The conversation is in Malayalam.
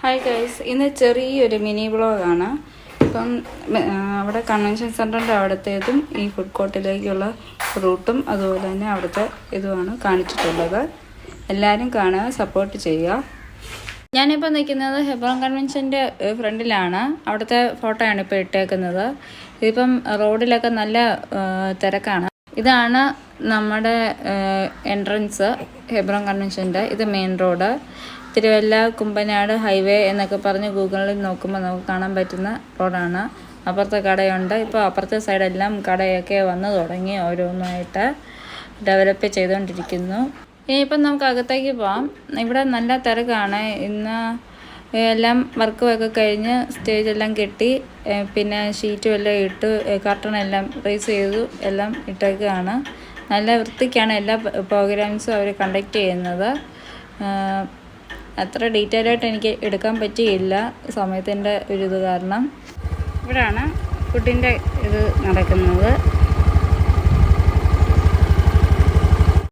ഹായ് ഗൈസ്, ഇന്ന് ചെറിയൊരു മിനി വ്ളോഗാണ്. ഇപ്പം അവിടെ കൺവെൻഷൻ സെൻറ്ററിൻ്റെ അവിടത്തേതും ഈ ഫുഡ് കോർട്ടിലേക്കുള്ള റൂട്ടും അതുപോലെ തന്നെ അവിടുത്തെ ഇതുമാണ് കാണിച്ചിട്ടുള്ളത്. എല്ലാവരും കാണുക, സപ്പോർട്ട് ചെയ്യുക. ഞാനിപ്പോൾ നിൽക്കുന്നത് ഹെബ്രോൺ കൺവെൻഷൻ്റെ ഫ്രണ്ടിലാണ്. അവിടുത്തെ ഫോട്ടോയാണ് ഇപ്പോൾ ഇട്ടേക്കുന്നത്. ഇതിപ്പം റോഡിലൊക്കെ നല്ല തിരക്കാണ്. ഇതാണ് നമ്മുടെ എൻട്രൻസ് ഹെബ്രോൺ കൺവെൻഷൻ്റെ. ഇത് main road. Thiruvalla Kumbanad highway എന്നൊക്കെ പറഞ്ഞ് ഗൂഗിളിൽ നോക്കുമ്പോൾ നമുക്ക് കാണാൻ പറ്റുന്ന റോഡാണ്. അപ്പുറത്തെ കടയുണ്ട്. ഇപ്പോൾ അപ്പുറത്തെ സൈഡെല്ലാം കടയൊക്കെ വന്നു തുടങ്ങി, ഓരോന്നായിട്ട് ഡെവലപ്പ് ചെയ്തുകൊണ്ടിരിക്കുന്നു. ഇനിയിപ്പം നമുക്ക് അകത്തേക്ക് പോകാം. ഇവിടെ നല്ല തിരക്കാണ്. ഇന്ന് എല്ലാം വർക്കുമൊക്കെ കഴിഞ്ഞ് സ്റ്റേജെല്ലാം കെട്ടി, പിന്നെ ഷീറ്റും എല്ലാം ഇട്ട്, കർട്ടനെല്ലാം റേസ് ചെയ്തു എല്ലാം ഇട്ടേക്കാണ്. നല്ല വൃത്തിക്കാണ് എല്ലാ പ്രോഗ്രാംസും അവർ കണ്ടക്ട് ചെയ്യുന്നത്. അത്ര ഡീറ്റെയിൽ ആയിട്ട് എനിക്ക് എടുക്കാൻ പറ്റിയില്ല സമയത്തിൻ്റെ ഒരിത് കാരണം. ഇവിടെയാണ് ഫുഡിൻ്റെ ഇത് നടക്കുന്നത്.